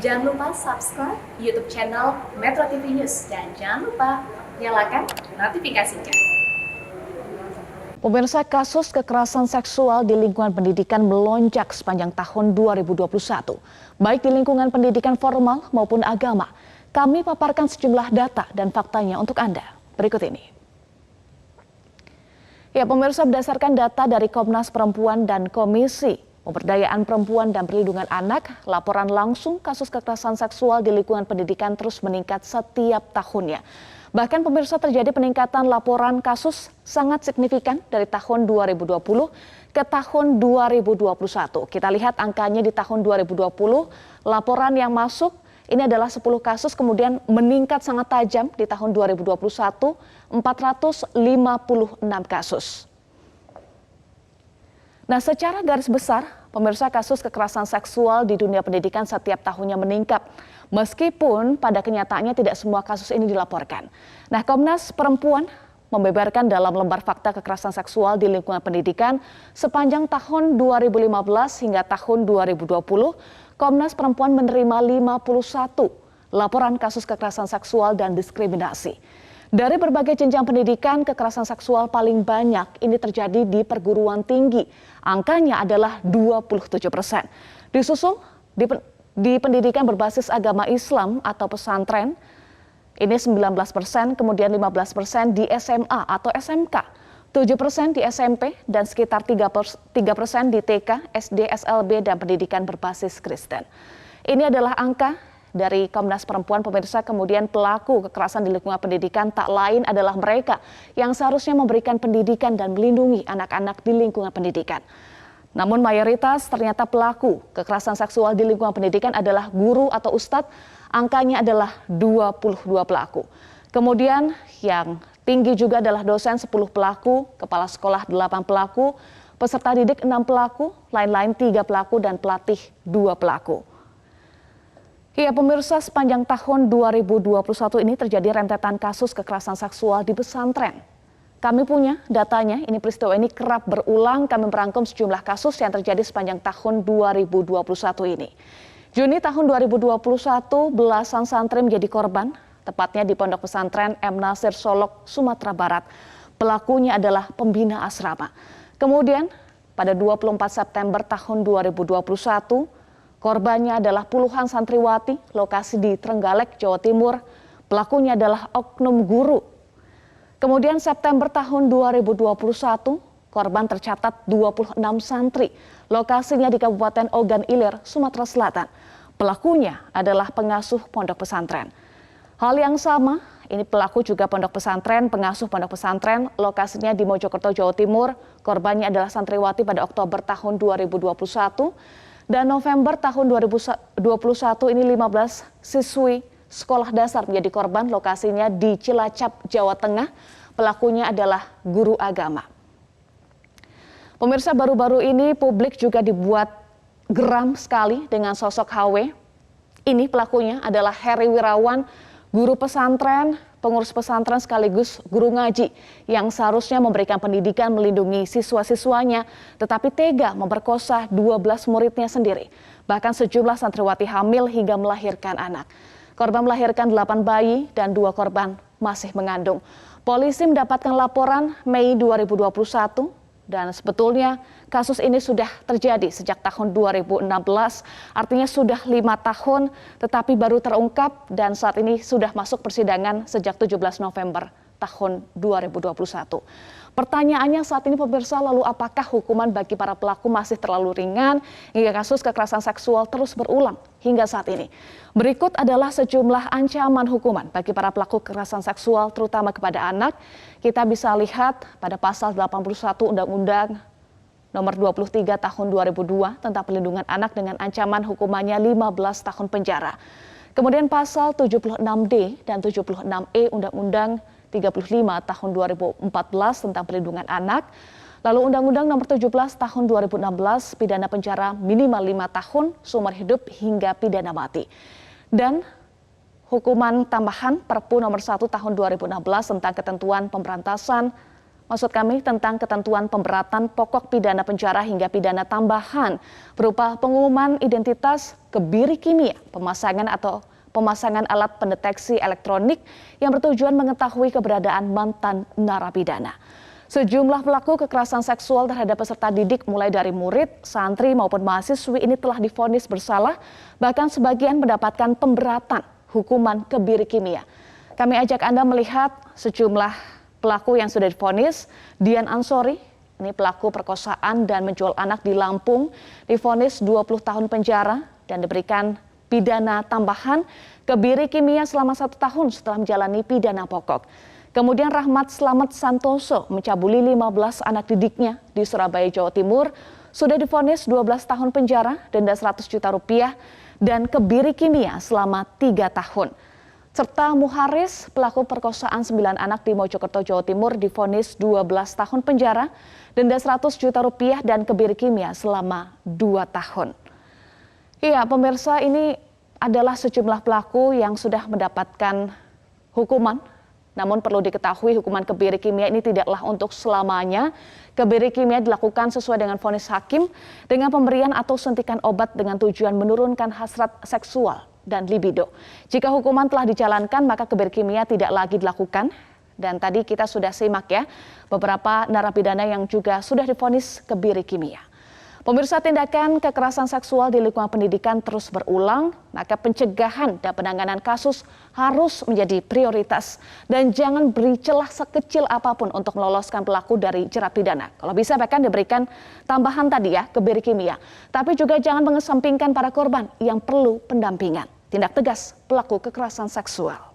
Jangan lupa subscribe YouTube channel Metro TV News dan jangan lupa nyalakan notifikasinya. Pemirsa, kasus kekerasan seksual di lingkungan pendidikan melonjak sepanjang tahun 2021, baik di lingkungan pendidikan formal maupun agama. Kami paparkan sejumlah data dan faktanya untuk Anda. Berikut ini. Ya, pemirsa, berdasarkan data dari Komnas Perempuan dan Komisi Pemberdayaan Perempuan dan Perlindungan Anak, laporan langsung kasus kekerasan seksual di lingkungan pendidikan terus meningkat setiap tahunnya. Bahkan pemirsa, terjadi peningkatan laporan kasus sangat signifikan dari tahun 2020 ke tahun 2021. Kita lihat angkanya di tahun 2020, laporan yang masuk ini adalah 10 kasus, kemudian meningkat sangat tajam di tahun 2021, 456 kasus. Nah, secara garis besar, pemirsa, kasus kekerasan seksual di dunia pendidikan setiap tahunnya meningkat. Meskipun pada kenyataannya tidak semua kasus ini dilaporkan. Nah, Komnas Perempuan membeberkan dalam lembar fakta kekerasan seksual di lingkungan pendidikan sepanjang tahun 2015 hingga tahun 2020, Komnas Perempuan menerima 51 laporan kasus kekerasan seksual dan diskriminasi. Dari berbagai jenjang pendidikan, kekerasan seksual paling banyak ini terjadi di perguruan tinggi. Angkanya adalah 27%. Disusul di pendidikan berbasis agama Islam atau pesantren, ini 19%, kemudian 15% di SMA atau SMK, 7% di SMP, dan sekitar 3% di TK, SD, SLB, dan pendidikan berbasis Kristen. Ini adalah angka dari Komnas Perempuan, pemirsa. Kemudian pelaku kekerasan di lingkungan pendidikan tak lain adalah mereka yang seharusnya memberikan pendidikan dan melindungi anak-anak di lingkungan pendidikan. Namun mayoritas ternyata pelaku kekerasan seksual di lingkungan pendidikan adalah guru atau ustadz, angkanya adalah 22 pelaku. Kemudian yang tinggi juga adalah dosen 10 pelaku, kepala sekolah 8 pelaku, peserta didik 6 pelaku, lain-lain 3 pelaku, dan pelatih 2 pelaku. Ya, pemirsa, sepanjang tahun 2021 ini terjadi rentetan kasus kekerasan seksual di pesantren. Kami punya datanya, ini peristiwa ini kerap berulang. Kami merangkum sejumlah kasus yang terjadi sepanjang tahun 2021 ini. Juni tahun 2021, belasan santri menjadi korban, tepatnya di Pondok Pesantren M. Nasir Solok, Sumatera Barat. Pelakunya adalah pembina asrama. Kemudian pada 24 September tahun 2021, korbannya adalah puluhan santriwati, lokasi di Trenggalek, Jawa Timur. Pelakunya adalah oknum guru. Kemudian September tahun 2021, korban tercatat 26 santri, lokasinya di Kabupaten Ogan Ilir, Sumatera Selatan. Pelakunya adalah pengasuh pondok pesantren. Hal yang sama, ini pelaku juga pondok pesantren, pengasuh pondok pesantren, lokasinya di Mojokerto, Jawa Timur. Korbannya adalah santriwati pada Oktober tahun 2021. Dan November tahun 2021 ini 15 siswi sekolah dasar menjadi korban, lokasinya di Cilacap, Jawa Tengah. Pelakunya adalah guru agama. Pemirsa, baru-baru ini publik juga dibuat geram sekali dengan sosok HW. Ini pelakunya adalah Heri Wirawan, guru pesantren, pengurus pesantren sekaligus guru ngaji yang seharusnya memberikan pendidikan, melindungi siswa-siswanya, tetapi tega memperkosa 12 muridnya sendiri. Bahkan sejumlah santriwati hamil hingga melahirkan anak. Korban melahirkan 8 bayi dan 2 korban masih mengandung. Polisi mendapatkan laporan Mei 2021 dan sebetulnya kasus ini sudah terjadi sejak tahun 2016. Artinya sudah 5 tahun tetapi baru terungkap dan saat ini sudah masuk persidangan sejak 17 November tahun 2021. Pertanyaannya saat ini, pemirsa, lalu apakah hukuman bagi para pelaku masih terlalu ringan hingga kasus kekerasan seksual terus berulang hingga saat ini? Berikut adalah sejumlah ancaman hukuman bagi para pelaku kekerasan seksual terutama kepada anak. Kita bisa lihat pada pasal 81 Undang-Undang Nomor 23 Tahun 2002 tentang Perlindungan Anak dengan ancaman hukumannya 15 tahun penjara. Kemudian pasal 76D dan 76E Undang-Undang 35 tahun 2014 tentang perlindungan anak. Lalu Undang-Undang Nomor 17 tahun 2016 pidana penjara minimal 5 tahun seumur hidup hingga pidana mati. Dan hukuman tambahan Perpu Nomor 1 tahun 2016 tentang ketentuan pemberantasan Maksud kami tentang ketentuan pemberatan pokok pidana penjara hingga pidana tambahan berupa pengumuman identitas, kebiri kimia, pemasangan alat pendeteksi elektronik yang bertujuan mengetahui keberadaan mantan narapidana. Sejumlah pelaku kekerasan seksual terhadap peserta didik mulai dari murid, santri maupun mahasiswi ini telah divonis bersalah, bahkan sebagian mendapatkan pemberatan hukuman kebiri kimia. Kami ajak Anda melihat sejumlah pelaku yang sudah divonis. Dian Ansori, ini pelaku perkosaan dan menjual anak di Lampung, divonis 20 tahun penjara dan diberikan pidana tambahan kebiri kimia selama 1 tahun setelah menjalani pidana pokok. Kemudian Rahmat Slamet Santoso mencabuli 15 anak didiknya di Surabaya, Jawa Timur, sudah divonis 12 tahun penjara, denda 100 juta rupiah, dan kebiri kimia selama 3 tahun. Serta Muharis, pelaku perkosaan 9 anak di Mojokerto, Jawa Timur, divonis 12 tahun penjara, denda 100 juta rupiah, dan kebiri kimia selama 2 tahun. Iya, pemirsa, ini adalah sejumlah pelaku yang sudah mendapatkan hukuman. Namun perlu diketahui hukuman kebiri kimia ini tidaklah untuk selamanya. Kebiri kimia dilakukan sesuai dengan vonis hakim dengan pemberian atau suntikan obat dengan tujuan menurunkan hasrat seksual dan libido. Jika hukuman telah dijalankan maka kebiri kimia tidak lagi dilakukan. Dan tadi kita sudah simak ya beberapa narapidana yang juga sudah divonis kebiri kimia. Pemirsa, tindakan kekerasan seksual di lingkungan pendidikan terus berulang, maka pencegahan dan penanganan kasus harus menjadi prioritas. Dan jangan beri celah sekecil apapun untuk meloloskan pelaku dari jerat pidana. Kalau bisa bahkan diberikan tambahan tadi ya, kebiri kimia. Tapi juga jangan mengesampingkan para korban yang perlu pendampingan. Tindak tegas pelaku kekerasan seksual.